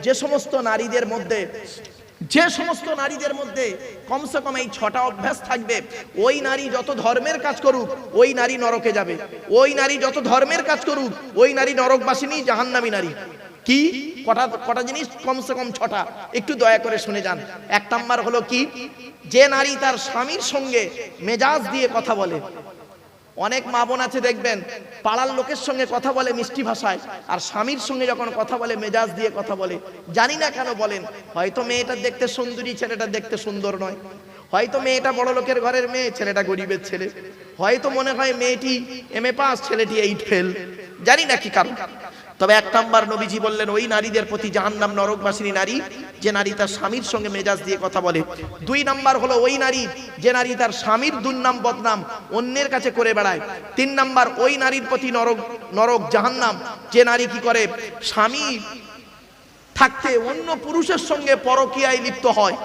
যে সমস্ত নারীদের মধ্যে কমসে কম এই 6টা অভ্যাস থাকবে, ওই নারী যত ধর্মের কাজ করুক ওই নারী নরকে যাবে। ওই নারী যত ধর্মের কাজ করুক ওই নারী নরকবাসিনী, জাহান্নামী নারী। কি কটা জিনিস? কমসে কম 6টা। একটু দয়া করে শুনে যান। 1 নাম্বার হলো কি? যে নারী তার স্বামীর সঙ্গে মেজাজ দিয়ে কথা বলে। অনেক মা বোন আছে দেখবেন, পাড়ার লোকের সঙ্গে কথা বলে মিষ্টি ভাষায়, আর স্বামীর সঙ্গে যখন কথা বলে মেজাজ দিয়ে কথা বলে। জানি না কেন বলেন, হয়তো মেয়েটা দেখতে সুন্দরী, ছেলেটা দেখতে সুন্দর নয়। হয়তো মেয়েটা বড় লোকের ঘরের মেয়ে, ছেলেটা গরিবের ছেলে। হয়তো মনে হয় মেয়েটি MA পাস, ছেলেটি 8 ফেল। জানি না কি কারণ। তবে 1 নাম্বার নবীজি বললেন ওই নারীদের প্রতি জাহান্নাম, নরকবাসিনী নারী যে নারী তার স্বামীর সঙ্গে মেজাজ দিয়ে কথা বলে। 2 নাম্বার হলো ওই নারী যে নারী তার স্বামীর দুর্নাম বদনাম অন্যের কাছে করে বেড়ায়। 3 নাম্বার ওই নারীর প্রতি নরক জাহান্নাম যে নারী কি করে, স্বামী থাকতে অন্য পুরুষের সঙ্গে পরকীয়ায় লিপ্ত হয়।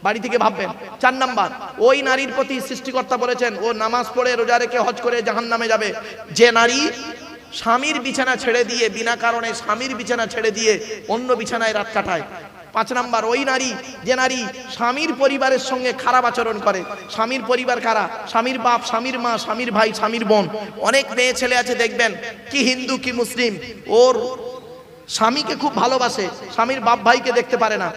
বাড়ি থেকে ভাববেন। 4 নাম্বার ওই নারীর প্রতি সৃষ্টিকর্তা বলেছেন ও নামাজ পড়ে রোজা রেখে হজ করে জাহান্নামে যাবে যে নারী স্বামীর বিছানা ছেড়ে দিয়ে, বিনা কারণে স্বামীর বিছানা ছেড়ে দিয়ে অন্য বিছানায় রাত কাটায়। 5 নাম্বার ওই নারী যে নারী স্বামীর পরিবারের সঙ্গে খারাপ আচরণ করে। স্বামীর পরিবার কারা? স্বামীর বাপ, স্বামীর মা, স্বামীর ভাই, স্বামীর বোন। অনেক মেয়ে ছেলে আছে দেখবেন, কি হিন্দু কি মুসলিম, ওর স্বামীকে খুব ভালোবাসে, স্বামীর বাপ ভাইকে দেখতে পারে না।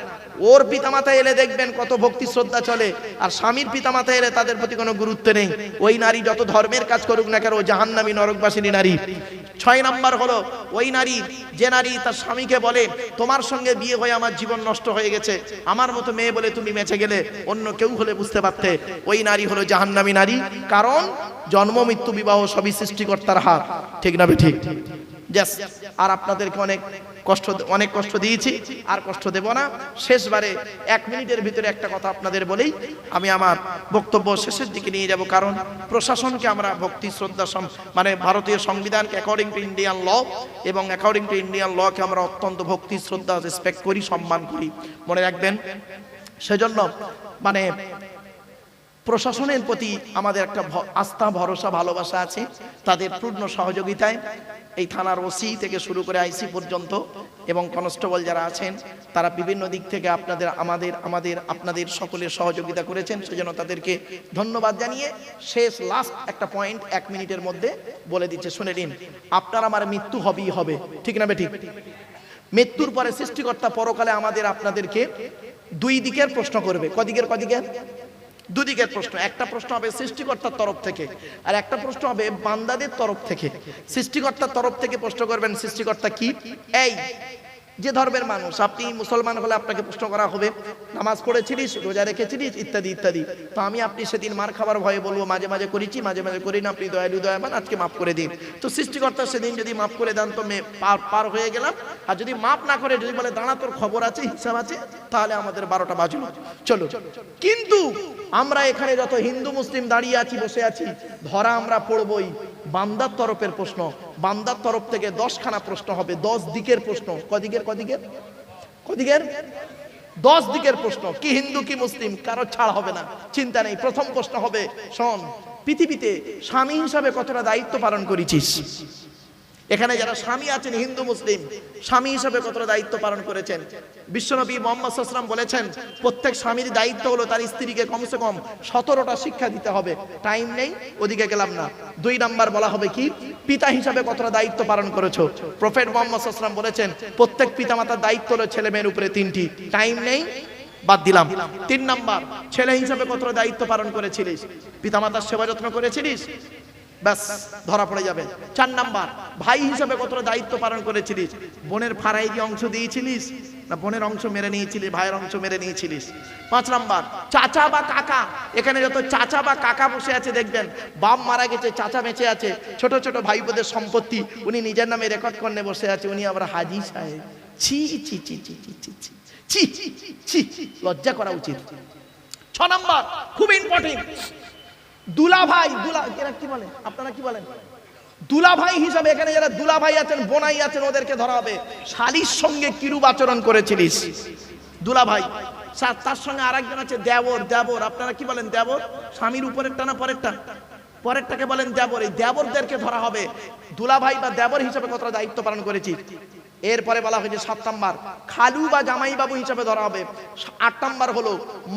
ওর পিতামাতা এলে দেখবেন কত ভক্তি শ্রদ্ধা চলে, আর স্বামীর পিতামাতা এলে তাদের প্রতি কোনো গুরুত্ব নেই। ওই নারী যত ধর্মের কাজ করুক না কেন ও জাহান্নামী, নরকবাসিনী নারী। 6 নাম্বার হলো ওই নারী যে নারী তার স্বামীকে বলে তোমার সঙ্গে বিয়ে হয়ে আমার জীবন নষ্ট হয়ে গেছে, আমার মতো মেয়ে বলে তুমি বেঁচে গেলে, অন্য কেউ হলে বুঝতে পারতে। ওই নারী হলো জাহান্নামী নারী। কারণ জন্ম মৃত্যু বিবাহ সবই সৃষ্টিকর্তার হাত। ঠিক না ঠিক? জাস্ট আর আপনাদেরকে অনেক কষ্ট দিয়েছি, আর কষ্ট দেব না। শেষবারে 1 মিনিটের ভিতরে একটা কথা আপনাদের বলেই আমি আমার বক্তব্য শেষের দিকে নিয়ে যাব। কারণ প্রশাসনকে আমরা ভক্তি শ্রদ্ধা, মানে ভারতীয় সংবিধানকে অ্যাকর্ডিং টু ইন্ডিয়ান ল এবং অ্যাকর্ডিং টু ইন্ডিয়ান লকে আমরা অত্যন্ত ভক্তি শ্রদ্ধা রেসপেক্ট করি, সম্মান করি। মনে রাখবেন, সেজন্য মানে প্রশাসনের প্রতি আমাদের একটা আস্থা, ভরসা, ভালোবাসা আছে। তাদের পূর্ণ সহযোগিতায় এই থানার ওসি থেকে শুরু করে আইসি পর্যন্ত এবং কনস্টেবল যারা আছেন তারা বিভিন্ন দিক থেকে আপনাদের সকলের সহযোগিতা করেছেন। সেজন্য তাদেরকে ধন্যবাদ জানিয়ে লাস্ট একটা পয়েন্ট 1 মিনিটের মধ্যে বলে দিচ্ছে, শুনে নিন। আপনার আমার মৃত্যু হবেই হবে, ঠিক না বেঠিক? মৃত্যুর পরে সৃষ্টিকর্তা পরকালে আপনাদেরকে 2 দিকের প্রশ্ন করবে। কদিকের? 2 দিকের প্রশ্ন। একটা প্রশ্ন হবে সৃষ্টিকর্তার তরফ থেকে, আর একটা প্রশ্ন হবে বান্দাদের তরফ থেকে। সৃষ্টিকর্তার তরফ থেকে প্রশ্ন করবেন সৃষ্টিকর্তা কি, এই যে ধর্মের মানুষ, আপনি মুসলমান হলে আপনাকে প্রশ্ন করা হবে নামাজ পড়েছিলিস, রোজা রেখেছিলিস, ইত্যাদি ইত্যাদি। তো আপনি সেদিন মার খাবার ভয়ে বলবো মাঝে মাঝে করেছি, মাঝে মাঝে করি না, আপনি দয়ালু দয়াবান, আজকে মাফ করে দিন। তো সৃষ্টিকর্তা সেদিন যদি মাফ করে দেন তো পার হয়ে গেলাম, আর যদি মাফ না করে যদি বলে দাঁড়া তোর খবর আছে, হিসাব আছে, তাহলে আমাদের 12টা বাজলো, চলো। কিন্তু আমরা এখানে যত হিন্দু মুসলিম দাঁড়িয়ে আছি, বসে আছি, ধরা আমরা পড়বই বান্দার তরফের প্রশ্ন। বান্দার তরফ থেকে 10খানা প্রশ্ন হবে, 10 দিকের প্রশ্ন। কদিকের? 10 দিকের প্রশ্ন। কি হিন্দু কি মুসলিম কারো ছাড় হবে না, চিন্তা নেই। প্রথম প্রশ্ন হবে, শোন, পৃথিবীতে স্বামী হিসাবে কতটা দায়িত্ব পালন করেছিস? এখানে যারা স্বামী আছেন হিন্দু মুসলিম, স্বামী হিসাবে কতটা দায়িত্ব পালন করেছেন? বিশ্বনবী মুহাম্মদ সাল্লাল্লাহু আলাইহি ওয়াসাল্লাম বলেছেন প্রত্যেক স্বামীর দায়িত্ব হলো তার স্ত্রীকে কমসে কম 17টা শিক্ষা দিতে হবে। টাইম নেই, ওদিকে গেলাম না। 2 নাম্বার বলা হবে কি, পিতা হিসাবে কতটা দায়িত্ব পালন করেছো? প্রফেট মুহাম্মদ সাল্লাল্লাহু আলাইহি ওয়াসাল্লাম বলেছেন প্রত্যেক পিতামাতার দায়িত্ব হলো ছেলে মেয়ের উপরে 3টি। টাইম নেই, বাদ দিলাম। 3 নাম্বার, ছেলে হিসাবে কতটা দায়িত্ব পালন করেছিলিস? পিতামাতার সেবা যত্ন করেছিলিস? ব্যাস, ধরা পড়ে যাবে। 4 নাম্বার, ভাই হিসাবে কতটা দায়িত্ব পালন করেছিলিস? বোনের ফারাইজি অংশ দিয়েছিলিস না বোনের অংশ মেরে নিয়েছিলিস, ভাইয়ের অংশ মেরে নিয়েছিলিস? 5 নাম্বার, চাচা বা কাকা। এখানে যত চাচা বা কাকা বসে আছে দেখবেন, বাপ মারা গেছে, চাচা বেঁচে আছে, ছোট ছোট ভাই বোনের সম্পত্তি উনি নিজের নামে রেকর্ড করনে বসে আছে, উনি আবার হাজি সাহেব। ছি ছি ছি ছি ছি ছি ছি ছি ছি, লজ্জা করা উচিত। 6 নাম্বার, খুব ইম্পর্টেন্ট, দুলাভাই। এরা কি বলেন, আপনারা কি বলেন? দুলাভাই হিসাবে এখানে যারা দুলাভাই আছেন, বোনাই আছেন, ওদেরকে ধরা হবে। শালীর সঙ্গে কিরূপ আচরণ করেছিলিস? দুলাভাই। তার সঙ্গে আরেকজন আছে দেবর। আপনারা কি বলেন? দেবর। স্বামীর উপরেরটা না পরেরটা? পরেরটাকে বলেন দেবর। এই দেবরদেরকে ধরা হবে। দুলাভাই বা দেবর হিসাবে কতটা দায়িত্ব পালন করেছি? এরপরে বলা হয়েছে 7 নাম্বার খালু বা জামাই বাবু হিসাবে ধরা হবে। 8 নাম্বার হলো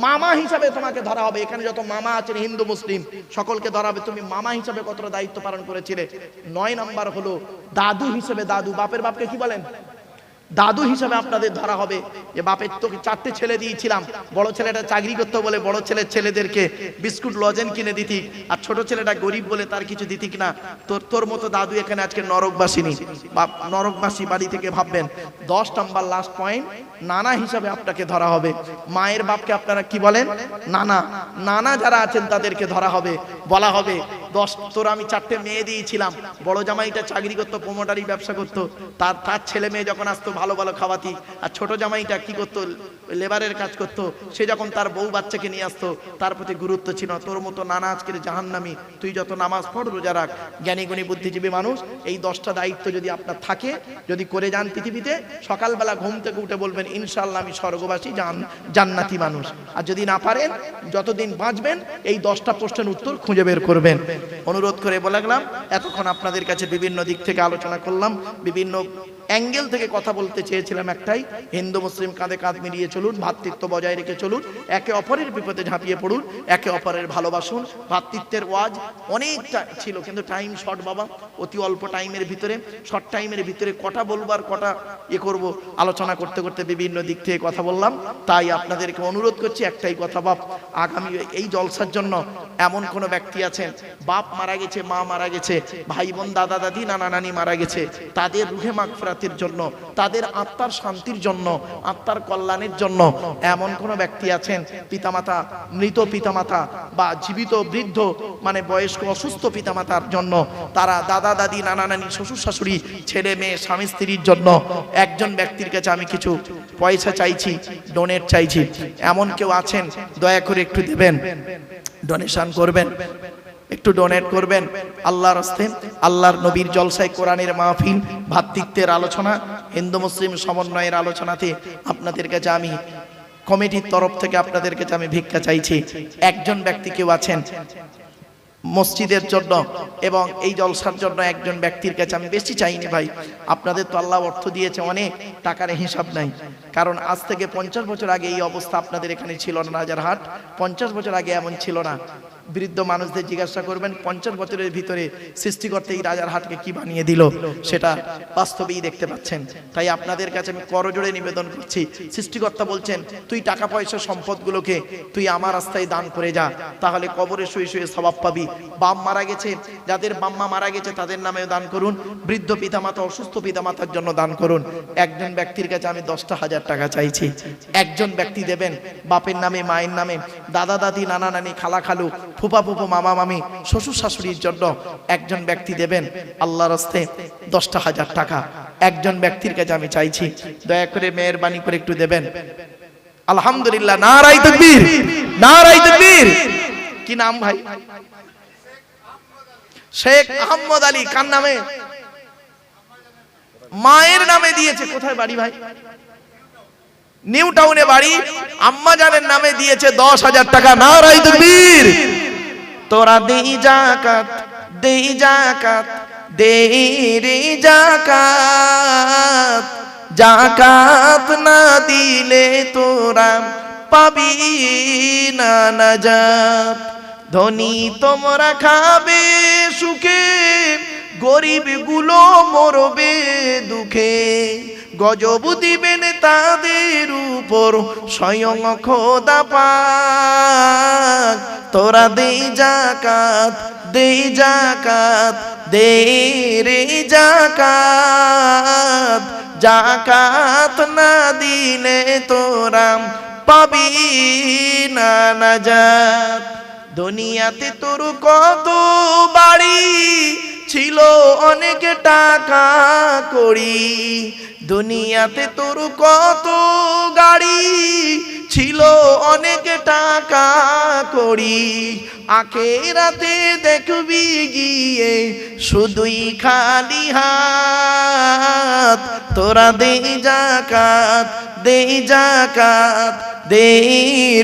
মামা হিসাবে তোমাকে ধরা হবে। এখানে যত মামা আছেন হিন্দু মুসলিম সকলকে ধরা হবে, তুমি মামা হিসাবে কতটা দায়িত্ব পালন করেছিলে। 9 নাম্বার হলো দাদু হিসেবে, দাদু বাপের বাপকে কি বলেন, দাদু হিসাবে আপনাদের ধরা হবে। যে বাপের তোকে 4টে ছেলে দিয়েছিলাম, বড় ছেলেটা চাকরি করতে বলে বড় ছেলেদেরকে বিস্কুট লজেন কিনে দিতি, আর ছোট ছেলেটা গরিব বলে তার কিছু দিতি কিনা। তোর মতো দাদু এখানে আজকে নরকবাসিনী বা নরকবাসী বাড়ি থেকে ভাববেন। 10 নাম্বার লাস্ট পয়েন্ট, নানা হিসাবে আপনাকে ধরা হবে। মায়ের বাপকে আপনারা কি বলেন, নানা। নানা যারা আছেন তাদেরকে ধরা হবে। বলা হবে তোর আমি 4টে মেয়ে দিয়েছিলাম, বড় জামাইটা চাকরি করতো, প্রমোটারি ব্যবসা করতো, তার ছেলে মেয়ে যখন আসতো ভালো ভালো খাওয়াতি, আর ছোট জামাইটা কি করতো, লেবারের কাজ করতো, সে যখন তার বউ বাচ্চাকে নিয়ে আসতো তার প্রতি গুরুত্ব ছিল। তোর মতো নানা আজকের জাহান্নামী, তুই যত নামাজ পড় রোজা রাখ, জ্ঞানী গুণী বুদ্ধিজীবী মানুষ, এই 10টা দায়িত্ব যদি আপনার থাকে, যদি করে যান পৃথিবীতে, সকালবেলা ঘুম থেকে উঠে বলবেন ইনশাআল্লাহ আমি স্বর্গবাসী জান্নাতি মানুষ। আর যদি না পারেন, যতদিন বাঁচবেন এই 10টা প্রশ্নের উত্তর খুঁজে বের করবেন। অনুরোধ করে বলে গেলাম, এতক্ষণ আপনাদের কাছে বিভিন্ন দিক থেকে আলোচনা করলাম, বিভিন্ন অ্যাঙ্গেল থেকে কথা বলতে চেয়েছিলাম একটাই, হিন্দু মুসলিম কাঁধে কাঁধ মিলিয়ে চলুন, ভ্রাতৃত্ব বজায় রেখে চলুন, একে অপরের বিপদে ঝাঁপিয়ে পড়ুন, একে অপরের ভালোবাসুন। ভ্রাতৃত্বের ওয়াজ অনেকটা ছিল কিন্তু টাইম শর্ট বাবা, অতি অল্প টাইমের ভিতরে, শর্ট টাইমের ভিতরে কটা বলবার কটা করব, আলোচনা করতে করতে বিভিন্ন দিক থেকে কথা বললাম। তাই আপনাদেরকে অনুরোধ করছি একটাই কথা, বাপ আগামী এই জলসার জন্য এমন কোনো ব্যক্তি আছেন বাপ মারা গেছে, মা মারা গেছে, ভাই বোন দাদা দাদি নানা নানি মারা গেছে, তাদের রুহে মাগফিরাতের জন্য, তাদের আত্মার শান্তির জন্য, আত্মার কল্যাণের জন্য এমন কোনো ব্যক্তি আছেন, পিতামাতা, মৃত পিতামাতা বা জীবিত বৃদ্ধ মানে বয়স্ক অসুস্থ পিতামাতার জন্য, তারা দাদা দাদি নানা নানি শ্বশুর শাশুড়ি ছেলে মেয়ে স্বামী স্ত্রীর জন্য একজন ব্যক্তির কাছে আমি কিছু পয়সা চাইছি, ডোনেট চাইছি, এমন কেউ আছেন দয়া করে একটু দেবেন, ডোনেশন করবেন, একটু ডোনেট করবেন আল্লাহর রাস্তায়। আল্লাহর নবীর জলসায়, কোরআনের মাহফিল, ভ্রাতৃত্বের আলোচনা, হিন্দু মুসলিম সমন্বয়ের আলোচনাতে আপনাদের কাছে আমি কমিটির তরফ থেকে আপনাদের কাছে আমি ভিক্ষা চাইছি। একজন ব্যক্তি কেউ আছেন মসজিদের জন্য এবং এই জলসার জন্য, একজন ব্যক্তির কাছে আমি বেশি চাইনি ভাই, আপনাদের তো আল্লাহ অর্থ দিয়েছে অনেক, টাকার হিসাব নাই। কারণ আজ থেকে 50 বছর আগে এই অবস্থা আপনাদের এখানে ছিল না, রাজারহাট 50 বছর আগে এমন ছিল না। বৃদ্ধ মানুষদের জিজ্ঞাসা করবেন 50 বছরের ভিতরে সৃষ্টিকর্তা এই রাজারহাটকে কি বানিয়ে দিল, সেটা বাস্তবেই দেখতে পাচ্ছেন। তাই আপনাদের কাছে আমি করজোড়ে নিবেদন করছি, সৃষ্টিকর্তা বলছেন তুই টাকা পয়সা সম্পদগুলোকে তুই আমার রাস্তায় দান করে যা, তাহলে কবরে শুয়ে শুয়ে সওয়াব পাবি। বাপ মারা গেছে, যাদের বাম্মা মারা গেছে তাদের নামেও দান করুন, বৃদ্ধ পিতামাতা অসুস্থ পিতামাতার জন্য দান করুন। একজন ব্যক্তির কাছে আমি 10,000 টাকা চাইছি, একজন ব্যক্তি দেবেন, বাপের নামে, মায়ের নামে, দাদা দাদি নানা নানি খালা খালু ফুপা ফুপু মামা মামি শ্বশুর শাশুড়ির জন্য একজন ব্যক্তি দেবেন আল্লাহর রাস্তায় 10,000 টাকা। একজন ব্যক্তির কাছে আমি চাইছি দয়া করে মেহেরবানি করে একটু দেবেন। আলহামদুলিল্লাহ, নারায়ে তাকবীর, নারায়ে তাকবীর। কি নাম ভাই? শেখ আহমদ আলী। কার নামে? মায়ের নামে দিয়েছে। কোথায় বাড়ি ভাই? নিউ টাউনে বাড়ি। আম্মা জানের নামে দিয়েছে 10,000 টাকা। নারায়ে তাকবীর। তোরা দেই যাকাত, দেই যাকাত, দেই রে যাকাত, যাকাত না দিলে তোরা পাবি না নাজাত। ধনী তোমরা খাবে সুখে, গরিব গুলো মরবে দুঃখে, গজব দিবেন তাদের উপর স্বয়ং খোদা পাক। তোরা দেই যাকাত, দেই যাকাত, দেই রে যাকাত, যাকাত না দিলে তোরা পাবি না নাজাত। দুনিয়াতে তোর কত বাড়ি ছিল, অনেক টাকা করি, দুনিয়াতে তোর কত গাড়ি ছিল, অনেক টাকা করি, আখিরাতে দেখবি গিয়ে শুধুই খালি হাত। তোরা দেই যাকাত, দেই যাকাত, দেই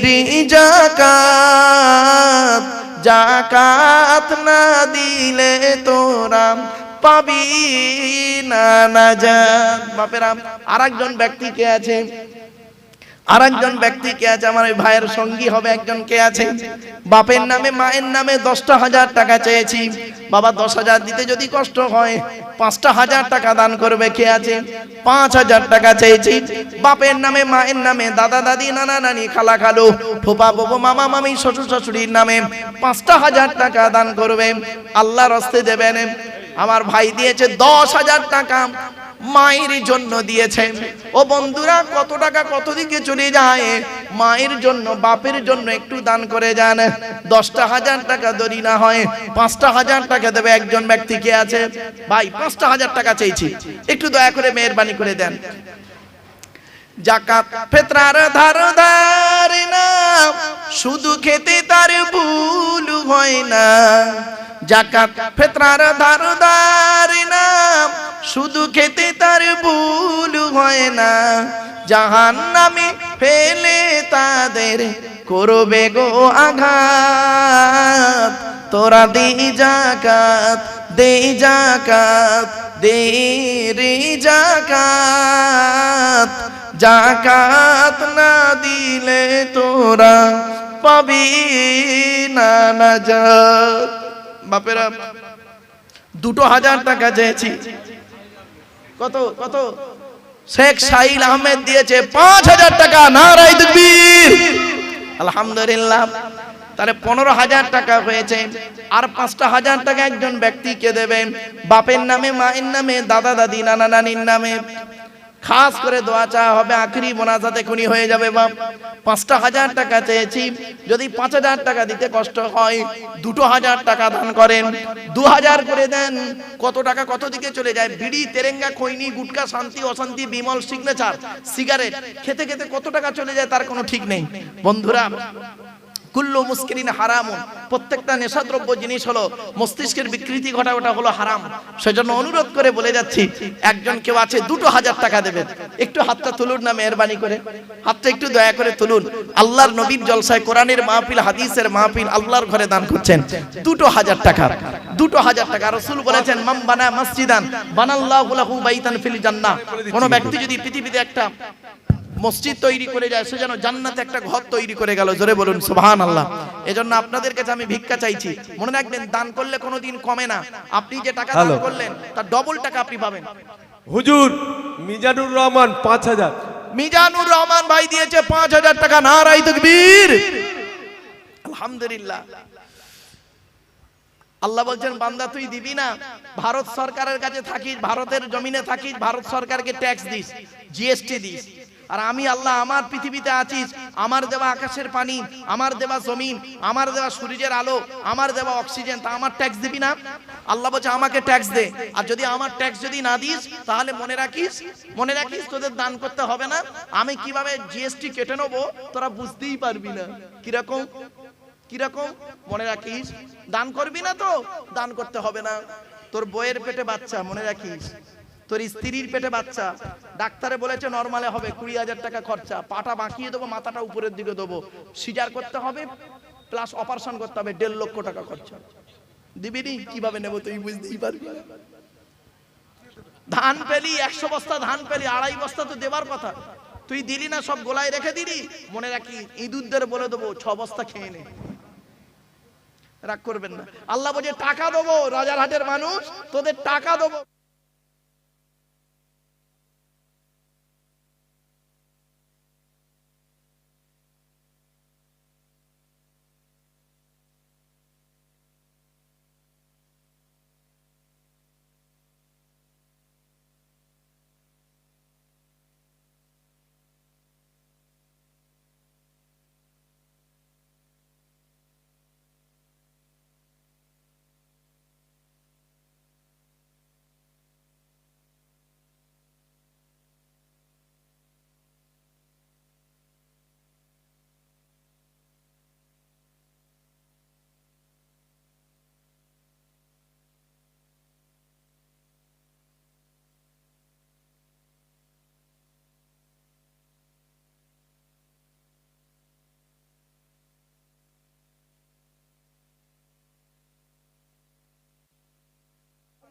রে যাকাত, যাকাত না দিলে তোরা পাবি না নাজাত। বাপেরা আরেকজন ব্যক্তি কে আছে? আরেকজন ব্যক্তি কে আছে? আমার ওই ভাইয়ের সঙ্গী হবে একজন কে আছে? বাপের নামে মায়ের নামে 10,000 টাকা চেয়েছি। বাবা 10,000 দিতে যদি কষ্ট হয় 5,000 টাকা দান করবে। কে আছে? 5,000 টাকা চেয়েছি। বাপের নামে মায়ের নামে দাদা দাদি নানা নানি খালা খালু ফুপা ফুফু মামা মামি শ্বশুর শাশুড়ির নামে 5,000 টাকা দান করবে। আল্লাহর রাস্তায় দেবেন। আমার ভাই দিয়েছে 10,000 টাকা, মায়ের জন্য দিয়েছে। ও বন্ধুরা, কত টাকা কত দিকে চলে যায়। মায়ের জন্য বাপের জন্য একটু দান করে যান। 10,000 টাকা দরি না হয় 5,000 টাকা দেবে একজন ব্যক্তি। কে আছে? ভাই 5,000 টাকা চেয়েছি, একটু দয়া করে মেহেরবানি করে দেন। জাকাত ফিতরার ধারদার না, শুধু খেতে তার ভুল হয় না। জাকাত ফিতরার ধারদার না, শুধু খেতে তার ভুল হয় না। জাহান্নামে ফেলে তাদের করবে গো আঘাত। তোরা দে জাকাত, দে জাকাত, দে রে জাকাত। জাকাত না দিলে তোরা পাবি না নাজাত। বাপেরা 2,000 টাকা চেয়েছি। কত কত? শেখ শাহিল আহমেদ দিয়েছে 5,000 টাকা। নারায়ে তাকবীর, আলহামদুলিল্লাহ। তাহলে 15,000 টাকা হয়েছে। আর 5,000 টাকা একজন ব্যক্তিকে দেবেন। বাপের নামে মায়ের নামে দাদা দাদি নানা নানির নামে খাস করে দোয়া চাওয়া হবে। আখেরি মোনাজাতে খুনি হয়ে যাবে। বাপ 5,000 টাকা চেয়েছি, যদি 5,000 টাকা দিতে কষ্ট হয় 2,000 টাকা দান করেন। 2,000 করে দেন। কত টাকা কত দিকে চলে যায়। বিড়ি, তেরেঙ্গা, খৈনি, গুটকা, শান্তি অশান্তি, বিমল, সিগনেচার, সিগারেট খেতে খেতে কত টাকা চলে যায় তার কোনো ঠিক নেই। বন্ধুরা, কুল্লু মুস্কিরিন হারামুন, প্রত্যেকটা নেশাদ্রব্য জিনিস হলো মস্তিষ্কের বিকৃতি ঘটা, ওটা হলো হারাম। সেজন্য অনুরোধ করে বলে যাচ্ছি, একজন কেউ আছে 2,000 টাকা দেবেন, একটু হাতটা তুলুন না মেহেরবানি করে, হাতটা একটু দয়া করে তুলুন। আল্লাহর নবীর জলসায়, কোরআনের মাহফিল, হাদিসের মাহফিল, আল্লাহর ঘরে দান করছেন 2,000 টাকা। 2,000 টাকা। রাসূল বলেছেন, মান বানা মসজিদান বানাল্লাহু লাহু বাইতান ফিল জান্নাহ। কোন ব্যক্তি যদি পৃথিবীতে একটা মসজিদ তৈরি করে যায়, সে যেন জান্নাতে একটা ঘর তৈরি করে গেল। জোরে বলুন সুবহানাল্লাহ। এজন্য আপনাদের কাছে আমি ভিক্ষা চাইছি, মনে রাখবেন দান করলে কোনোদিন কমে না। আপনি যে টাকা দান করলেন তার ডবল টাকা আপনি পাবেন। হুজুর মিজানুর রহমান 5,000। মিজানুর রহমান ভাই দিয়েছে 5,000 টাকা। নারায়ে তাকবীর, আলহামদুলিল্লাহ। আল্লাহ বলছেন, বান্দা তুই দিবি না? ভারত সরকারের কাছে থাকিস, ভারতের জমিনে থাকিস, ভারত সরকারকে ট্যাক্স দিস, জিএসটি দিস। আর আমি আল্লাহ আমার পৃথিবীতে আছিস, আমার দেওয়া আকাশের পানি, আমার দেওয়া জমিন, আমার দেওয়া সূর্যের আলো, আমার দেওয়া অক্সিজেন, তা আমার ট্যাক্স দিবি না? আল্লাহ বলছে আমাকে ট্যাক্স দে। আর যদি আমার ট্যাক্স যদি না দিস, তাহলে মনে রাখিস, মনে রাখিস তোদের দান করতে হবে না। আমি কিভাবে জিএসটি কেটে নেবো তোরা বুঝতেই পারবি না। কিরকম কিরকম? মনে রাখিস, দান করবি না তো দান করতে হবে না। তোর বইয়ের পেটে বাচ্চা, মনে রাখিস, তোর স্ত্রীর পেটে বাচ্চা, ডাক্তারে বলেছে নরমালে হবে, 20,000 টাকা খরচা, পাটা বাঁকিয়ে দেবো, মাথাটা উপরের দিকে দেবো, সিজার করতে হবে প্লাস অপারেশন করতে হবে, 1.5 লক্ষ টাকা খরচা। দিবি নি? কিভাবে নেবো তুই বুঝতেই পারবি না। ধান পেলি 100 বস্তা, ধান পেলি 2.5 বস্তা তো দেবার কথা, তুই দিলি না, সব গোলায় রেখে দিলি। মনে রাখি, ইঁদুরদের বলে দেবো 6 বস্তা খেয়ে নে। রাগ করবেন না। আল্লাহ বলে টাকা দেবো, রাজারহাটের মানুষ তোদের টাকা দেবো।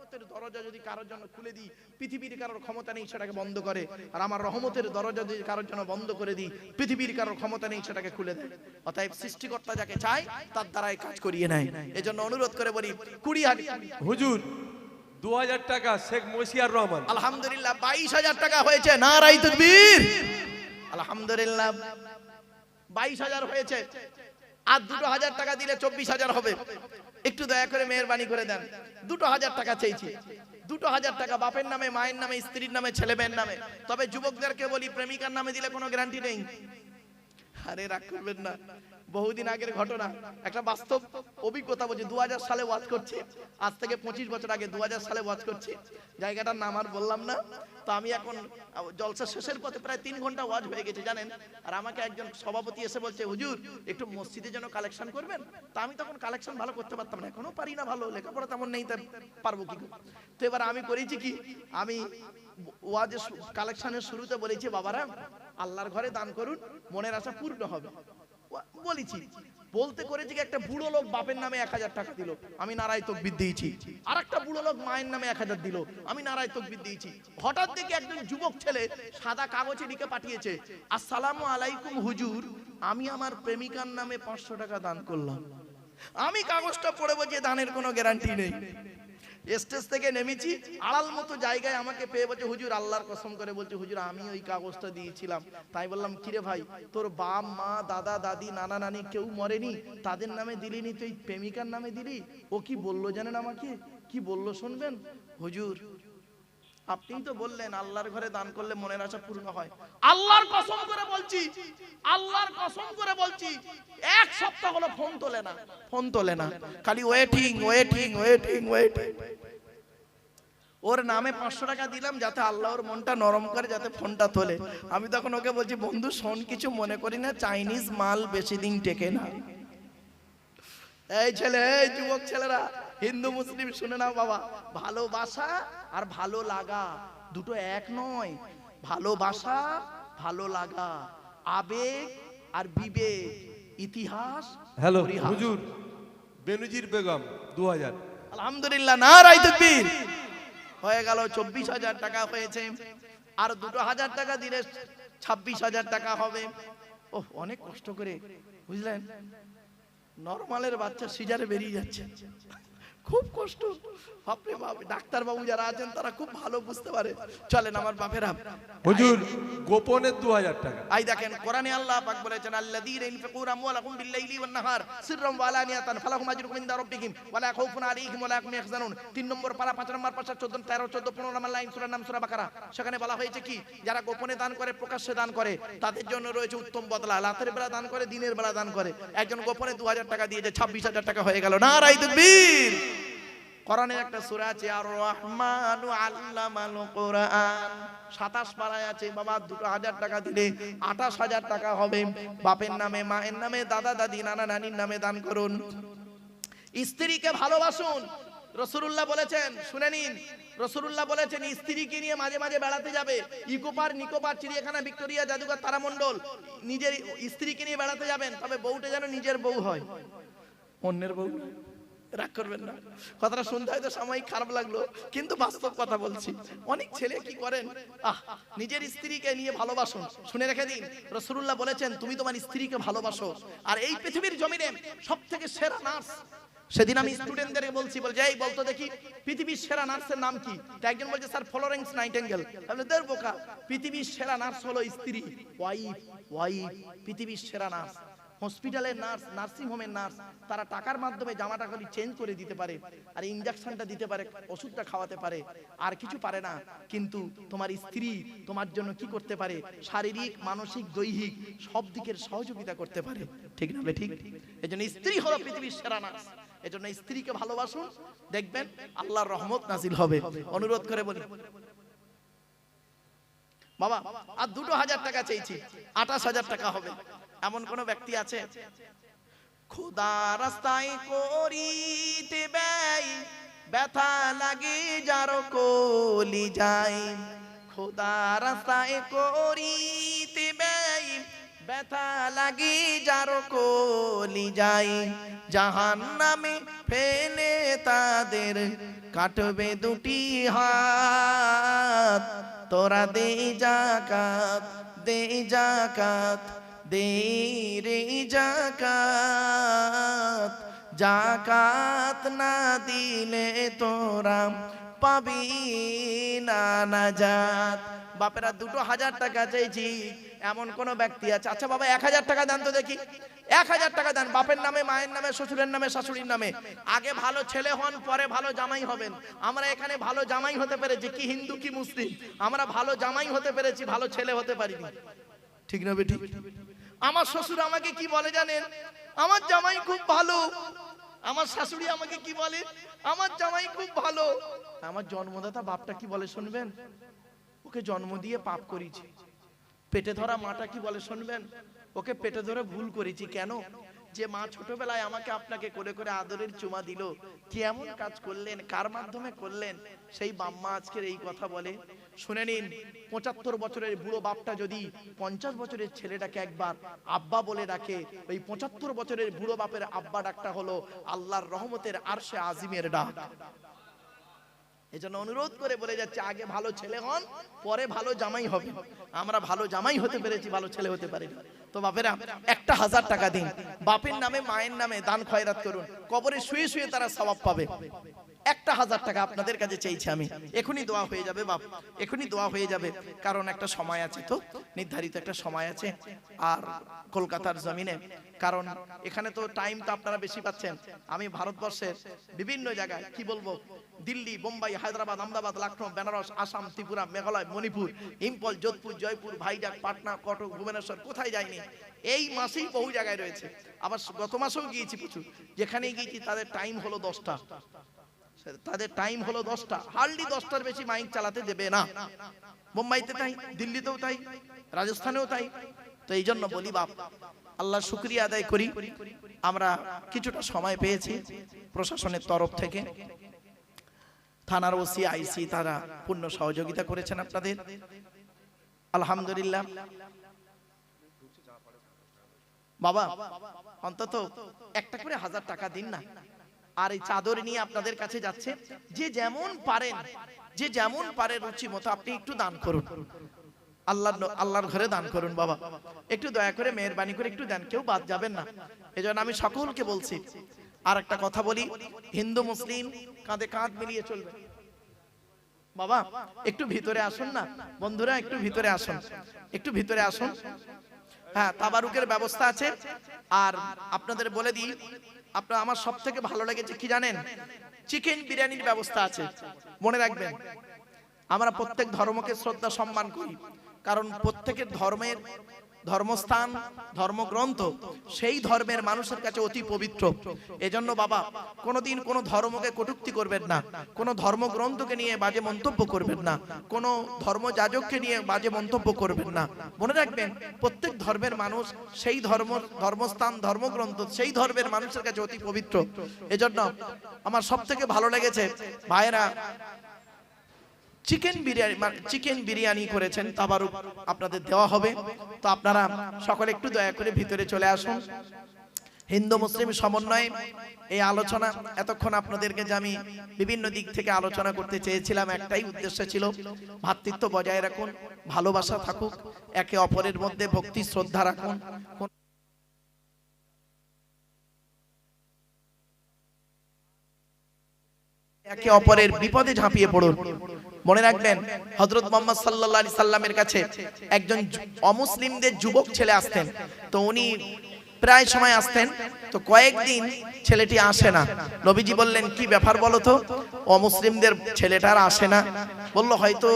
রহমতের দরজা যদি কারোর জন্য খুলে দিই, পৃথিবীর কারোর ক্ষমতা নেই সেটাকে বন্ধ করে, আর আমার রহমতের দরজা যদি কারোর জন্য বন্ধ করে দিই, পৃথিবীর কারোর ক্ষমতা নেই সেটাকে খুলে দেয়। অতএব সৃষ্টিকর্তা যাকে চায় তার দ্বারাই কাজ করিয়ে নেয়। এজন্য অনুরোধ করে বলি 20,000 হুজুর 2000 টাকা শেখ মশিয়ার রহমান। আলহামদুলিল্লাহ 22,000 টাকা হয়েছে। নারাই তাকবীর। আলহামদুলিল্লাহ 22,000 হয়েছে। আর 2,000 টাকা দিলে 24,000 হবে। একটু দয়া করে মেহেরবানি করে দেন। 2,000 টাকা চাইছি। 2,000 টাকা বাপের নামে, মায়ের নামে, স্ত্রীর নামে, ছেলে মেয়ের নামে। তবে যুবকদেরকে বলি প্রেমিকার নামে দিলে কোনো গ্যারান্টি নেই। আরে রাগ করবেন না, বহুদিন আগের ঘটনা, একটা বাস্তব অভিজ্ঞতা বলছি। 2000 সালে ওয়াজ করছি, আজ থেকে 25 বছর আগে 2000 সালে ওয়াজ করছি। জায়গাটার নাম আর বললাম না। তো আমি এখন জলসা শেষের পথে, প্রায় 3 ঘন্টা ওয়াজ হয়ে গেছে জানেন। আর আমাকে একজন সভাপতি এসে বলছে, হুজুর একটু মসজিদের জন্য কালেকশন করবেন। তা আমি তখন কালেকশন ভালো করতে পারতাম না, এখনো পারি না, ভালো লেখাপড়া তেমন নেই, তাই পারবো কি করে। তো এবার আমি করেছি কি, আমি ওয়াজের কালেকশনের শুরুতে বলেছি, বাবারা আল্লাহর ঘরে দান করুন, মনের আশা পূর্ণ হবে বলেছি। বলতে করেছি কি, একটা বুড়ো লোক বাপের নামে 1000 টাকা দিল, আমি নারায় তাকবীর দিয়েছি। আর একটা বুড়ো লোক মায়ের নামে 1000 দিল, আমি নারায় তাকবীর দিয়েছি। হঠাৎ দেখি একজন যুবক ছেলে সাদা কাগজে লিখে পাঠিয়েছে, আসসালামু আলাইকুম হুজুর, আমি আমার প্রেমিকার নামে 500 টাকা দান করলাম। আমি কাগজটা পড়ে বলছি দানের কোনো গ্যারান্টি নেই। স্টেজ থেকে নেমেছি, আড়াল মতো জায়গায় আমাকে পেয়ে বলছে, হুজুর আল্লাহর কসম করে বলছে, হুজুর আমি ওই কাগজটা দিয়েছিলাম। তাই বললাম, কিরে ভাই, তোর বাপ মা দাদা দাদি নানা নানি কেউ মরেনি, তাদের নামে দিলিনি, তুই প্রেমিকার নামে দিলি। ও কি বললো জানেন আমাকে? কি বললো শুনবেন? হুজুর আপনি তো বললেন আল্লাহর ঘরে দান করলে মনের আশা পূর্ণ হয়। আল্লাহর কসম করে বলছি, আল্লাহর কসম করে বলছি, 1 সপ্তাহ হলো ফোন তোলে না, ফোন তোলে না, খালি ওয়েটিং ওয়েটিং ওয়েটিং ওয়েটিং। ওর নামে 500 টাকা দিলাম যাতে আল্লাহ ওর মনটা নরম করে, যাতে ফোনটা তোলে। আমি তখন ওকে বলছি, বন্ধু শোন, কিছু মনে করি না, চাইনিজ মাল বেশি দিন টেকে না। এই ছেলে, এই যুবক ছেলেরা, হিন্দু মুসলিম শুনে নাও বাবা, ভালোবাসা আর ভালো লাগা দুটো এক নয়। ভালোবাসা ভালো লাগা, আবেগ আর বিবেক, ইতিহাস। হ্যালো হুজুর বেনুজির বেগম 2000। আলহামদুলিল্লাহ নারায়ে তাকবীর। হয়ে গেল 24,000 টাকা হয়েছে। আর 2,000 টাকা দিলে 26,000 টাকা হবে। ওহ অনেক কষ্ট করে, বুঝলেন, নরমালের বাচ্চা সিজারে বেরিয়ে যাচ্ছে, খুব কষ্ট। বাপরে বাপ, ডাক্তার বাবু যারা আছেন তারা খুব ভালো বুঝতে পারে। চলেন আমার বাপেরা, হুজুর গোপনে 2000 টাকা। আই দেখেন কোরআনে আল্লাহ পাক বলেছেন, আল্লাযীনা ইনফিকুনা আমওয়ালাহুম বিল-লাইলি ওয়ান-নাহার সিররাম ওয়া আলানিয়াতান ফালাহুম আজরুহুম ইনদা রাব্বিহিম ওয়া লা খাউফুন আলাইহিম ওয়া লা হুম ইয়াহজানুন। 3 নম্বর পারা 5 নম্বর পাশা 14 13 14 15 নম্বর লাইন সূরার নাম সূরা বাকারা। সেখানে বলা হয়েছে কি, যারা গোপনে দান করে প্রকাশ্যে দান করে তাদের জন্য রয়েছে উত্তম বদলা। রাতের বেলা দান করে, দিনের বেলা দান করে। একজন গোপনে 2000 টাকা দিয়েছে, 26,000 টাকা হয়ে গেল। নারায়ে তাকবীর। কোরআনে একটা সূরা আছে, আর রহমানু আল্লামাল কোরআন, 27 পারায় আছে বাবা। 2,000 টাকা দিলে 28,000 টাকা হবে। বাপের নামে, মায়ের নামে, দাদা দাদি নানা নানির নামে দান করুন। স্ত্রীকে ভালোবাসুন। রাসূলুল্লাহ বলেছেন, শুনে নিন, রাসূলুল্লাহ বলেছেন স্ত্রীকে নিয়ে মাঝে মাঝে বেড়াতে যাবে। ইকোপার, নিকোপার, চিড়িয়াখানা, ভিক্টোরিয়া, জাদুঘর, তারামণ্ডল, নিজের স্ত্রীকে নিয়ে বেড়াতে যাবেন। তবে বউটা যেন নিজের বউ হয়, অন্যের বউ। রাগ করবেন না, কথাটা শুনতে হয়তো সাময়িক খারাপ লাগলো, কিন্তু বাস্তব কথা বলছি। অনেক ছেলে কি করেন, নিজের স্ত্রীকে নিয়ে ভালোবাসুন। শুনে রেখে দিন, রাসূলুল্লাহ বলেছেন তুমি তোমার স্ত্রীকে ভালোবাসো। আর এই পৃথিবীর জমিনে সবথেকে সেরা নার্স, সেদিন আমি স্টুডেন্টদের বলছি, বলছে এই বলতো দেখি পৃথিবীর সেরা নার্সের নাম কি? একজন বলছে স্যার ফ্লোরেন্স নাইটিঙ্গেল। তাহলে দের বোকা, পৃথিবীর সেরা নার্স হলো স্ত্রী, ওয়াইফ। ওয়াইফ পৃথিবীর সেরা নার্স। হসপিটালের নার্স, নার্সিং হোমের নার্স, তারা টাকার মাধ্যমে জামাটা খালি চেঞ্জ করে দিতে পারে, আর ইনজেকশনটা দিতে পারে, ওষুধটা খাওয়াতে পারে, আর কিছু পারে না। কিন্তু তোমার স্ত্রী তোমার জন্য কি করতে পারে? শারীরিক, মানসিক, দৈহিক সব দিকের সহযোগিতা করতে পারে। ঠিক না? ঠিক। এজন্য স্ত্রী হলো পৃথিবীর সেরা নার্স। এজন্য স্ত্রীকে ভালোবাসুন, দেখবেন আল্লাহর রহমত নাজিল হবে। অনুরোধ করে বলি বাবা, আর 2,000 টাকা চাইছি, 28,000 টাকা হবে। এমন কোন ব্যক্তি আছে? খোদা রাস্তায় করিতে ব্যয়, ব্যথা লাগে যার কলি যায়। খোদা রাস্তায় করিতে ব্যয়, ব্যথা লাগে যার কলি যায়। জাহান্নামে ফেলে তাদের কাটবে দুটি হাত, তোরা দে যাকাত, দে যাকাত, দে রে যাকাত। যাকাত না দিলে তোরা পাবি না নাজাত। বাপেরা 2000 টাকা চাইছি, এমন কোন ব্যক্তি আছে? আচ্ছা বাবা 1000 টাকা দেন তো দেখি, 1000 টাকা দেন, বাপের নামে, মায়ের নামে, শ্বশুরের নামে, শাশুড়ির নামে। আগে ভালো ছেলে হন, পরে ভালো জামাই হবেন। আমরা এখানে ভালো জামাই হতে পেরেছি, কি হিন্দু কি মুসলিম, আমরা ভালো জামাই হতে পেরেছি, ভালো ছেলে হতে পারিনি। ঠিক না বেটি? আমার শ্বশুর আমাকে কি বলে জানেন? আমার জামাই খুব ভালো। আমার শাশুড়ি আমাকে কি বলে? আমার জামাই খুব ভালো। আমার জন্মদাতা বাপটা কি বলে শুনবেন? ওকে জন্ম দিয়ে পাপ করেছি। পেটে ধরা মাটা কি বলে শুনবেন? ওকে পেটে ধরে ভুল করেছি। কেন? যে মা ছোটবেলায় আমাকে আপনাকে করে করে আদরের চুমা দিল, কেমন কাজ করলেন, কার মাধ্যমে করলেন, সেই বাম্মা আজকের এই কথা বলে। শুনে নিন, 75 বছরের বুড়ো বাপটা যদি 50 বছরের ছেলেটাকে একবার আব্বা বলে ডাকে, ওই 75 বছরের বুড়ো বাপের আব্বা ডাকটা হলো আল্লাহর রহমতের আরশে আজিমের ডাক। এজন্য অনুরোধ করে বলে যাচ্ছে, আগে ভালো ছেলে হন, পরে ভালো জামাই হবে। আমরা ভালো জামাই হতে পেরেছি, ভালো ছেলে হতে পারিনি। তো বাপেরা 1000 টাকা দিন, বাপের নামে মায়ের নামে দান খয়রাত করুন, কবরে শুয়ে শুয়ে তারা সওয়াব পাবে। 1000 টাকা আপনাদের কাছে চাইছি আমি, এখনই দোয়া হয়ে যাবে বাপ, এখনই দোয়া হয়ে যাবে। কারণ একটা সময় আছে, তো নির্ধারিত একটা সময় আছে। আর কলকাতার জমিনে, কারণ এখানে তো টাইম তো আপনারা বেশি পাচ্ছেন। আমি ভারতবর্ষের বিভিন্ন জায়গায়, কি বলবো, দিল্লি, বোম্বাই, হায়দ্রাবাদ, আহমেদাবাদ, লখনৌ, বেনারস, আসাম, ত্রিপুরা, মেঘালয়, মণিপুর, ইম্ফল, যোধপুর, জয়পুর, ভাইজাগ, পাটনা, কটক, ভুবনেশ্বর, কোথায় যায়নি। এই মাসেই বহু জায়গায় রয়েছে। আবার গত মাসেও গিয়েছি প্রচুর। যেখানেই গিয়েছি তাদের টাইম হলো 10টা, তাদের টাইম হলো 10টা, হার্ডলি 10টার বেশি মাইক চালাতে দেবে না। বোম্বাইতে তাই, দিল্লিতেও তাই, রাজস্থানেও তাই। তো এই জন্য বলি বাপ, আল্লাহ শুকরিয়া আদায় করি, আমরা কিছুটা সময় পেয়েছি প্রশাসনের তরফ থেকে। থানার ওসি, আইসি তারা পূর্ণ সহযোগিতা করেছেন আপনাদের, আলহামদুলিল্লাহ। বাবা অন্তত একটা করে 1000 টাকা দিন না। আর এই চাদর নিয়ে আপনাদের কাছে যাচ্ছে, যে যেমন পারেন, যে যেমন পারে রুচি মতো আপনি একটু দান করুন, আল্লাহর ঘরে দান করুন। বাবা একটু দয়া করে মেহেরবানি করে একটু দেন, কেউ বাদ যাবেন না। এজন্য আমি সকলকে বলছি। আর একটা কথা বলি, হিন্দু মুসলিম কাঁধে কাঁধ মিলিয়ে চলবে। বাবা একটু ভিতরে আসুন না, বন্ধুরা একটু ভিতরে আসুন, একটু ভিতরে আসুন। হ্যাঁ, তাবারুকের ব্যবস্থা আছে। আর আপনাদের বলে দিই, আপনার আমার সব থেকে ভালো লেগেছে কি জানেন? চিকেন বিরিয়ানির ব্যবস্থা আছে। মনে রাখবেন, আমরা প্রত্যেক ধর্মকে শ্রদ্ধা সম্মান করি, কারণ প্রত্যেকের ধর্মের ধর্মস্থান, ধর্মগ্রন্থ সেই ধর্মের মানুষের কাছে অতি পবিত্র। এজন্য বাবা কোনোদিন কোনো ধর্মকে কটূক্তি করবেন না, কোনো ধর্মগ্রন্থকে নিয়ে বাজে মন্তব্য করবেন না, কোনো ধর্মযাজককে নিয়ে বাজে মন্তব্য করবেন না। মনে রাখবেন, প্রত্যেক ধর্মের মানুষ সেই ধর্মস্থান, ধর্মগ্রন্থ সেই ধর্মের মানুষের কাছে অতি পবিত্র। এজন্য আমার সব থেকে ভালো লেগেছে ভাইয়েরা চিকেন বিরিয়ানি করেছেন, তাবারুক আপনাদের দেওয়া হবে। তো আপনারা সকলে একটু দয়া করে ভিতরে চলে আসুন। হিন্দু মুসলিম সমন্বয়ে এই আলোচনা, এতক্ষণ আপনাদেরকে যে আমি বিভিন্ন দিক থেকে আলোচনা করতে চেয়েছিলাম, একটাই উদ্দেশ্য ছিল, ভ্রাতৃত্ব বজায় রাখুন, ভালোবাসা থাকুক, একে অপরের মধ্যে ভক্তি শ্রদ্ধা রাখুন। একে অপরের বিপদে ঝাঁপিয়ে পড়ুন। মনে রাখবেন, হযরত মুহাম্মদ সাল্লাল্লাহু আলাইহি সাল্লামের কাছে একজন অমুসলিমদের যুবক ছেলে আসতেন। তো উনি প্রায় সময় আসতেন, তো কয়েকদিন ছেলেটি আসে না। নবীজি বললেন, কি ব্যাপার বলো তো, অমুসলিমদের ছেলেটার আসে না? বলল, হয়তো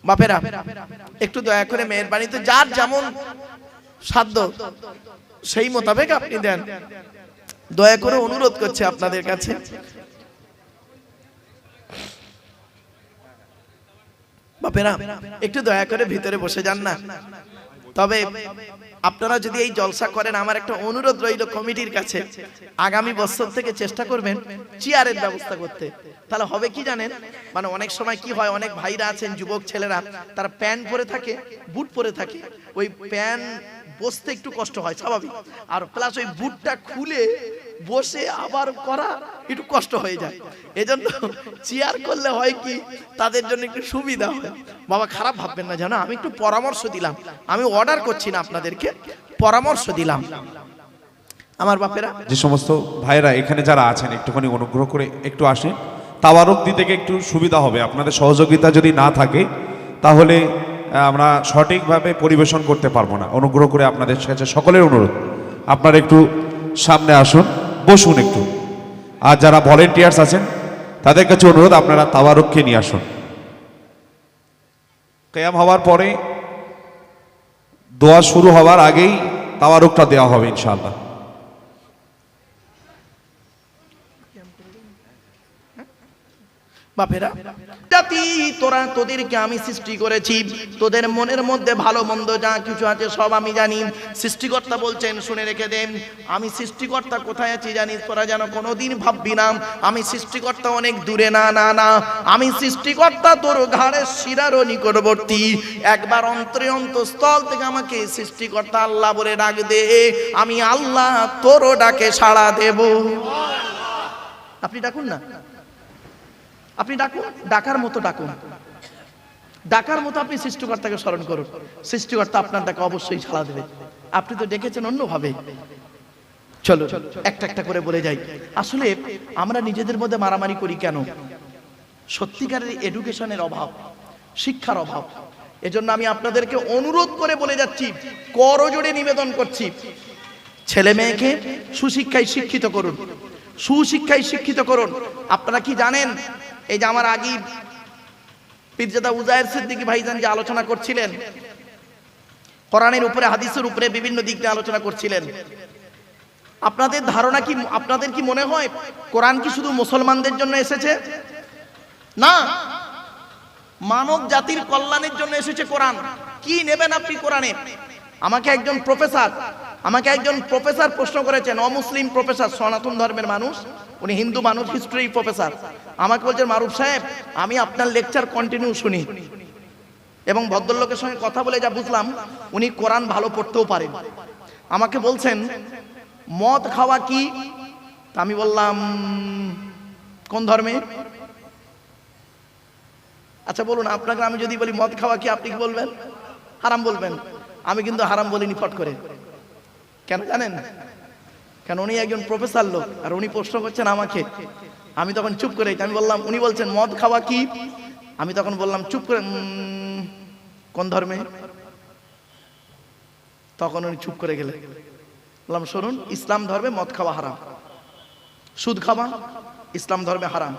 বাপেরা একটু দয়া করে মেহেরবানি, তো যার যেমন সাধ্য সেই মোতাবেক আপনি দেন, দয়া করে অনুরোধ করছে আপনাদের কাছে। বাপেরা একটু দয়া করে ভিতরে বসে যান না। তবে আপনারা যদি এই জলসা করেন, আমার একটা অনুরোধ রইল কমিটির কাছে, আগামী বছর থেকে চেষ্টা করবেন চেয়ারের ব্যবস্থা করতে। তাহলে হবে কি জানেন, মানে অনেক সময় কি হয়, অনেক ভাইরা আছেন যুবক ছেলেরা, তারা প্যান্ট পরে থাকে, বুট পরে থাকে, ওই প্যান্ট বসতে একটু কষ্ট হয় স্বাভাবিক, আর প্লাস ওই বুটটা খুলে বসে আবার করা একটু কষ্ট হয়ে যায়। এজন্য চেয়ার করলে হয় কি, তাদের জন্য একটু সুবিধা হয়। বাবা খারাপ ভাববেন না, জানো আমি একটু পরামর্শ দিলাম, আমি অর্ডার করছি না, আপনাদেরকে পরামর্শ দিলাম। আমার বাপেরা, যে সমস্ত ভাইরা এখানে যারা আছেন একটুখানি অনুগ্রহ করে একটু আসেন, তাওয়ারুক দিতে একটু সুবিধা হবে। আপনাদের সহযোগিতা যদি না থাকে তাহলে আমরা সঠিকভাবে পরিবেশন করতে পারবো না। অনুগ্রহ করে আপনাদের কাছে সকলের অনুরোধ, আপনারা একটু সামনে আসুন, বসুন একটু। আর যারা ভলেন্টিয়ার্স আছেন তাদের কাছে অনুরোধ, আপনারা তাওয়ারুককে নিয়ে আসুন। কিয়াম হওয়ার পরে দোয়া শুরু হওয়ার আগেই তাওয়ারুকটা দেওয়া হবে ইনশাআল্লাহ। বাপেরা, জাতি তোরা, তোদেরকে আমি সৃষ্টি করেছি, তোদের মনের মধ্যে ভালো মন্দ যা কিছু আছে সব আমি জানি। সৃষ্টিকর্তা বলছেন, শুনে রেখে দেন, আমি সৃষ্টিকর্তা কোথায় আছি জানিস? তোরা যেন কোনোদিন ভাববি না আমি সৃষ্টিকর্তা অনেক দূরে, না না না, আমি সৃষ্টিকর্তা তোর ঘাড়ের শিরারও নিকটবর্তী। একবার অন্তরে অন্তঃস্থল থেকে আমাকে সৃষ্টিকর্তা আল্লাহ বলে ডাক দে, আমি আল্লাহ তোরও ডাকে সাড়া দেব। আপনি ডাকুন না, আপনি ডাকুন, ডাকার মতো ডাকুন, ডাকার মতো আপনি সৃষ্টিকর্তাকে স্মরণ করুন, সৃষ্টিকর্তা আপনার ডাকে অবশ্যই সাড়া দেবে। আপনি তো ডেকেছেন অন্যভাবে। চলো একটা একটা করে বলে যাই। আসলে আমরা নিজেদের মধ্যে মারামারি করি কেন? সত্যিকারের এডুকেশনের অভাব, শিক্ষার অভাব। এজন্য আমি আপনাদেরকে অনুরোধ করে বলে যাচ্ছি, করজোড়ে নিবেদন করছি, ছেলে মেয়েকে সুশিক্ষায় শিক্ষিত করুন, সুশিক্ষায় শিক্ষিত করুন। আপনারা কি জানেন, এই যে আমার আগে পীরজাদা উজায়ের সিদ্দিকী ভাইজান যে আলোচনা করছিলেন, কোরআনের উপরে, হাদিসের উপরে বিভিন্ন দিক নিয়ে আলোচনা করছিলেন, আপনাদের ধারণা কি, আপনাদের কি মনে হয় কোরআন কি শুধু মুসলমানদের জন্য এসেছে? না, মানব জাতির কল্যাণের জন্য এসেছে কোরআন। কি নেবেন আপনি কোরআনে? আমাকে একজন প্রফেসর প্রশ্ন করেছেন, অমুসলিম প্রফেসর, সনাতন ধর্মের মানুষ, উনি হিন্দু মানুষ, হিস্ট্রি প্রফেসর। আমাকে বলছেন, মারুফ সাহেব আমি আপনার লেকচার কন্টিনিউ শুনি, এবং ভদ্রলোকের সঙ্গে কথা বলে যা বুঝলাম উনি কোরআন ভালো পড়তেও পারেন। আমাকে বলছেন মদ খাওয়া কি? তা আমি বললাম কোন ধর্মে? আচ্ছা বলুন, আপনাকে আমি যদি বলি মদ খাওয়া কি, আপনি কি বলবেন? হারাম বলবেন। আমি কিন্তু হারাম বলিনি ফট করে। কেন জানেন? কেন উনি একজন প্রফেসর লোক, আর উনি প্রশ্ন করছেন আমাকে। আমি তখন চুপ করে, আমি বললাম, উনি বলছেন মদ খাওয়া কি, আমি তখন বললাম চুপ করে, কোন ধর্মে? তখন উনি চুপ করে গেলেন। বললাম শুনুন, ইসলাম ধর্মে মদ খাওয়া হারাম, সুদ খাওয়া ইসলাম ধর্মে হারাম,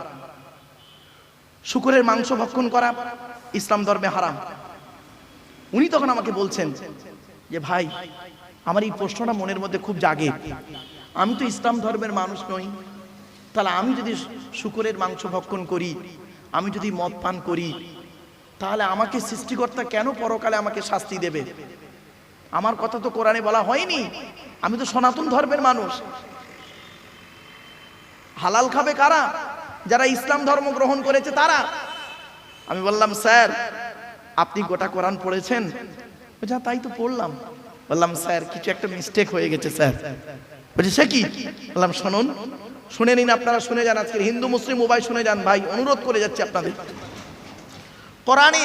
শুকরের মাংস ভক্ষণ করা ইসলাম ধর্মে হারাম। উনি তখন আমাকে বলছেন যে ভাই, আমার এই প্রশ্নটা মনের মধ্যে খুব জাগে, আমি তো ইসলাম ধর্মের মানুষ নই, তাহলে আমি যদি শুকরের মাংস ভক্ষণ করি, আমি যদি মদ পান করি, তাহলে আমাকে সৃষ্টিকর্তা কেন পরকালে আমাকে শাস্তি দেবে? আমার কথা তো কোরআনে বলা হয়নি, আমি তো সনাতন ধর্মের মানুষ। হালাল খাবে কারা? যারা ইসলাম ধর্ম গ্রহণ করেছে তারা। আমি বললাম স্যার আপনি গোটা কোরআন পড়েছেন? বলছে তাই তো পড়লাম। বললাম স্যার কিছু একটা মিস্টেক হয়ে গেছে স্যার। বলছে সে কি? বললাম শুনুন, শুনে নিন, আপনারা শুনে যান, আজকে হিন্দু মুসলিম উভয় শুনে যান ভাই, অনুরোধ করে যাচ্ছি আপনাদের। কোরআনে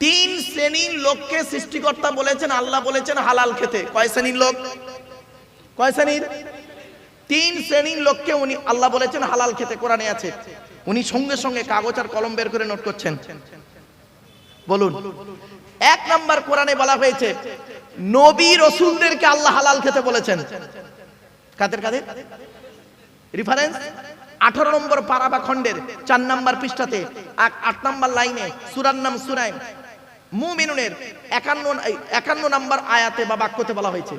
3 শ্রেণীর লোককে সৃষ্টিকর্তা বলেছেন, আল্লাহ বলেছেন হালাল খেতে। কয় শ্রেণীর লোক? কয় শ্রেণীর? 3 শ্রেণীর লোককে উনি আল্লাহ বলেছেন হালাল খেতে, কোরআনে আছে। উনি সঙ্গে সঙ্গে কাগজ আর কলম বের করে নোট করছেন। বলুন, 1 নাম্বার কোরআনে বলা হয়েছে নবী রাসূলদেরকে আল্লাহ হালাল খেতে বলেছেন। কাদের কাদের? রেফারেন্স 18 নম্বর পারা বা খণ্ডের 4 নাম্বার পৃষ্ঠাতে 8 নাম্বার লাইনে সূরার নাম সূরা মুমিনুনের 51 নাম্বার আয়াতে বা বাক্যতে বলা হয়েছে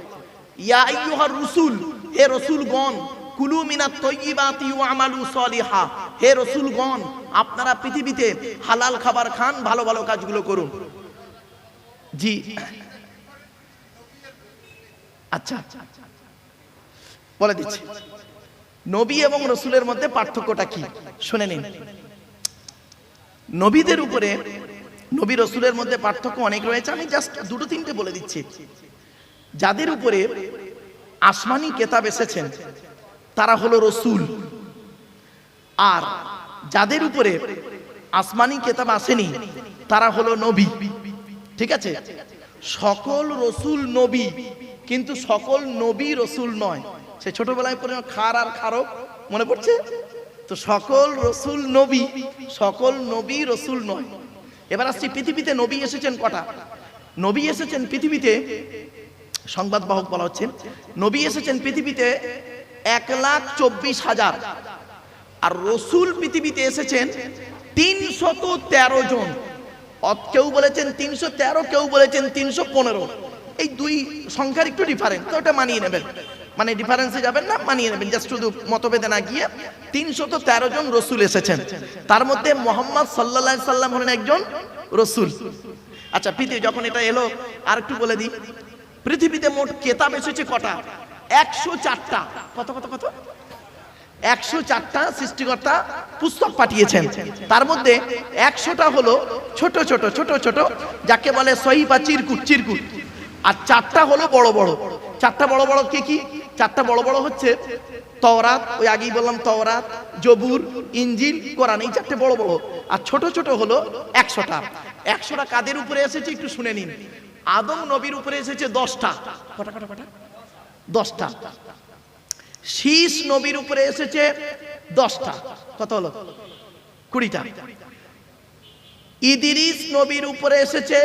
ইয়া আইয়ুহার রাসূল, হে রাসূলগণ, কুলু মিনাত তাইয়্যিবাতি ওয়া আমালু সলিহা, হে রসুলগণ, আপনারা পৃথিবীতে হালাল খাবার খান, ভালো ভালো কাজগুলো করুন। জি আচ্ছা বলে দিচ্ছি, নবী এবং রসুলের মধ্যে পার্থক্যটা কি শুনে নিন। নবীদের উপরে, নবী রসুলের মধ্যে পার্থক্য অনেক রয়েছে, আমি জাস্ট দুটো তিনটে বলে দিচ্ছি। যাদের উপরে আসমানি কেতাব এসেছেন তারা হলো রসুল, আর যাদের উপরে আসমানি কেতাব আসেনি তারা হলো নবী। ঠিক আছে, সকল রসুল নবী, কিন্তু সকল নবী রসুল নয়। সে ছোটবেলায় পড়ে খার আর খারক মনে পড়ছে তো, সকল রসুল নবী, সকল নবী রসুল নয়। এবার আসছি পৃথিবীতে নবী এসেছেন কটা? নবী এসেছেন পৃথিবীতে, সংবাদ বাহক বলা হচ্ছে, নবী এসেছেন পৃথিবীতে 1,24,000, আর রসুল পৃথিবীতে এসেছেন 313 জন। কেউ বলেছেন 313, কেউ বলেছেন 315। এই দুই সংখ্যার একটু ডিফারেন্স, তো ওটা মানিয়ে নেবেন, মানে ডিফারেন্সে যাবেন না, মানিয়ে নেবেন, জাস্ট শুধু মতভেদে না গিয়ে। 313 জন রসুল এসেছেন, তার মধ্যে মোহাম্মদ সাল্লাল্লাহু আলাইহি সাল্লাম হলেন একজন রসুল। আচ্ছা, পৃথিবী যখন এটা এলো, আর একটু বলে দিই, পৃথিবীতে মোট কেতাব এসেছে কটা? 104টা। কত কত কত? 104টা সৃষ্টিকর্তা পুস্তক পাঠিয়েছেন। তার মধ্যে 100টা হলো ছোট ছোট ছোট ছোট, যাকে বলে সহিফা, চিরকুট চিরকুট, আর 4টা হলো বড় বড়। 4টা বড় বড় কি কি? 4টা বড় বড় হচ্ছে তওরাত, ওই আগেই বললাম তওরাত, জবুর, ইনজিল, কোরআন, এই 4টে বড় বড়। আর ছোট ছোট হলো 100টা। 100টা কাদের উপরে এসেছে একটু শুনে নিন। আদম নবীর উপরে এসেছে 10টা। কটা কটা কটা? 10টা। শীষ নবীর উপরে এসেছে 10টা। কত হলো? 20টা। ইদরিস নবীর উপরে এসেছে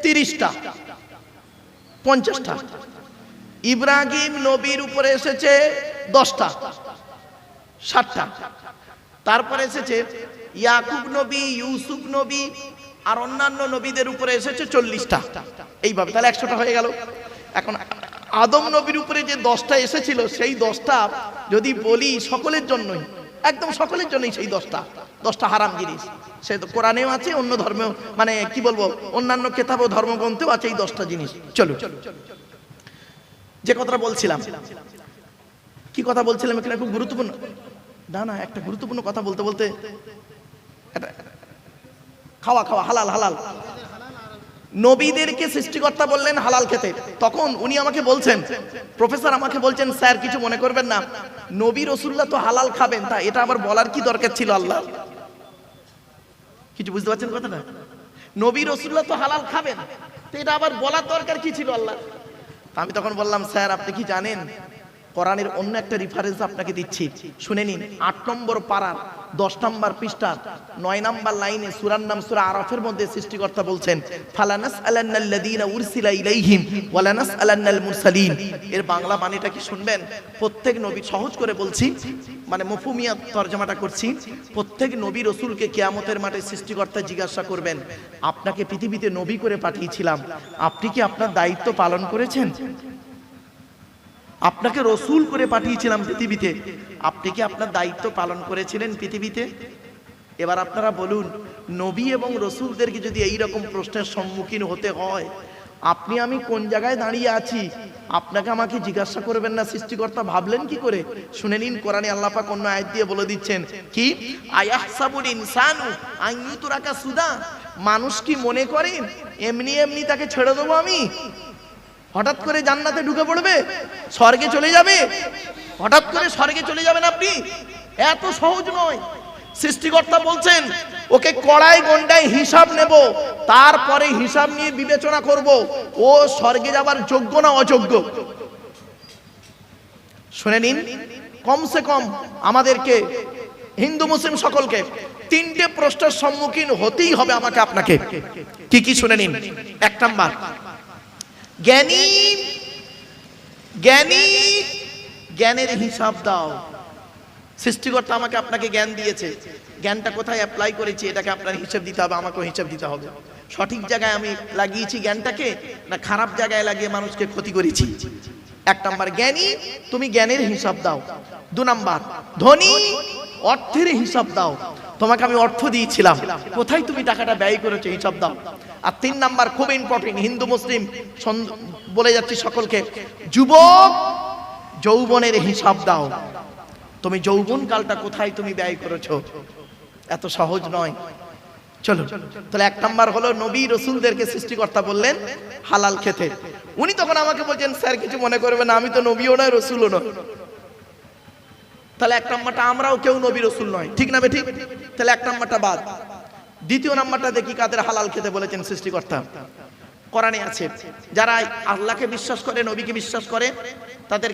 30টা, 50টা। ইব্রাহিম নবীর উপরে এসেছে 10টা, 60টা। তারপরে এসেছে ইয়াকুব নবী, ইউসুফ নবী আর অন্যান্য নবীদের উপরে এসেছে 40টা। এইভাবে তাহলে 100টা হয়ে গেল। এখন আদম নবীর উপরে যে 10টা এসেছিল, সেই 10টা যদি বলি সকলের জন্যই, একদম সকলের জন্যই সেই 10টা হারাম জিনিস। সে তো কোরআনেও আছে, অন্য ধর্মেও, মানে কি বলবো, অন্যান্য কেতাব ও ধর্মগ্রন্থেও আছে এই 10টা জিনিস। চলো, যে কথাটা বলছিলাম, কি কথা বলছিলাম এখানে? খুব গুরুত্বপূর্ণ, না না, একটা গুরুত্বপূর্ণ কথা বলতে বলতে, খাওয়া খাওয়া হালাল হালাল। নবীদেরকে সৃষ্টিকর্তা বললেন হালাল খেতে। তখন উনি আমাকে বলছেন, প্রফেসর আমাকে বলছেন, স্যার কিছু মনে করবেন না, নবী রাসূলুল্লাহ তো হালাল খাবেন, তা এটা আবার বলার কি দরকার ছিল আল্লাহ? কিছু বুঝতে পারছেন কথাটা? নবী রাসূলুল্লাহ তো হালাল খাবেন, তো এটা আবার বলার দরকার কি ছিল আল্লাহ? আমি তখন বললাম, স্যার আপনি কি জানেন, কোরআনের অন্য একটা রেফারেন্স আপনাকে দিচ্ছি, শুনে নিন। 8 নম্বর পারার 10 নম্বর পৃষ্ঠার 9 নম্বর লাইনে সূরার নাম সূরা আরাফের মধ্যে সৃষ্টিকর্তা বলছেন, ফালানাসআলান্নাল্লাযীনা উরসিলা ইলাইহিম ওয়ালানাসআলান্নাল মুরসালিন। এর বাংলা মানেটা কি শুনবেন? প্রত্যেক নবী, সহজ করে বলছি, মানে মফহুমিয়া তরজমাটা করছি, প্রত্যেক নবী রাসূলকে কিয়ামতের মাঠে সৃষ্টিকর্তা জিজ্ঞাসা করবেন, আপনাকে পৃথিবীতে নবী করে পাঠিয়েছিলাম, আপনি কি আপনার দায়িত্ব পালন করেছেন? আপনাকে রসুল করে পাঠিয়েছিলাম পৃথিবীতে, আপনি কি আপনার দায়িত্ব পালন করেছিলেন পৃথিবীতে? এবার আপনারা বলুন, নবী এবং রসুলদেরকে যদি এই রকম প্রশ্নের সম্মুখীন হতে হয়, আপনি আমি কোন জায়গায় দাঁড়িয়ে আছি আপনাকে আমাকে জিজ্ঞাসা করবেন না? সৃষ্টিকর্তা ভাবলেন কি করে? শুনে নিন, কোরআনে আল্লাহ পাক অন্য আয়াত দিয়ে বলে দিচ্ছেন কি, আয়াহসাবুল ইনসানু আন ইউতরাকা সুদা। মানুষ কি মনে করেন এমনি এমনি তাকে ছেড়ে দেবো আমি? হঠাৎ করে জান্নাতে ঢুকে পড়বে, স্বর্গে চলে যাবে? হঠাৎ করে স্বর্গে চলে যাবেন আপনি? এত সহজ নয়। সৃষ্টিকর্তা বলছেন, ওকে কড়াই গন্ডায় হিসাব নেব, তারপরে হিসাব নিয়ে বিবেচনা করব ও স্বর্গে যাবার যোগ্য না অযোগ্য। শুনে নিন, কমসে কম আমাদেরকে, হিন্দু মুসলিম সকলকে 3টে প্রশ্নের সম্মুখীন হতেই হবে আমাকে আপনাকে। কি কি শুনে নিন। 1 নাম্বার, জ্ঞানী জ্ঞানী জ্ঞানের হিসাব দাও। সৃষ্টিকর্তা আমাকে আপনাকে জ্ঞান দিয়েছে, জ্ঞানটা কোথায় অ্যাপ্লাই করেছি এটাকে আপনার হিসাব দিতে হবে, আমাকেও হিসাব দিতে হবে। সঠিক জায়গায় আমি লাগিয়েছি জ্ঞানটাকে, না খারাপ জায়গায় লাগিয়ে মানুষকে ক্ষতি করেছি? 1 নাম্বার জ্ঞানী, তুমি জ্ঞানের হিসাব দাও। 2 নাম্বার ধনী, অর্থের হিসাব দাও। তোমাকে আমি অর্থ দিয়েছিলাম, কোথায় তুমি টাকাটা ব্যয় করেছো হিসাব দাও। আর 3 নাম্বার খুব ইম্পর্টেন্ট, হিন্দু মুসলিম বলে যাচ্ছি সকলকে, যুবক যৌবনের হিসাব দাও। তুমি যৌবন কালটা কোথায় তুমি ব্যয় করেছো, এত সহজ নয়। চলো তাহলে 1 নাম্বার হলো নবী রসুলদেরকে সৃষ্টিকর্তা বললেন হালাল খেতে। উনি তখন আমাকে বলছেন স্যার কিছু মনে করবেন না, আমি তো নবীও নয় রসুলও নয়। তাহলে 1 নাম্বারটা আমরাও কেউ নবী রসুল নয়, ঠিক না ঠিক? তাহলে 1 নাম্বারটা বাদ। 2য় নাম্বারটা দেখি কাদের হালাল খেতে বলেছেন সৃষ্টিকর্তা। কোরআনে আছে যারা আল্লাহকে বিশ্বাস করে, নবীকে বিশ্বাস করে, তাদেরকে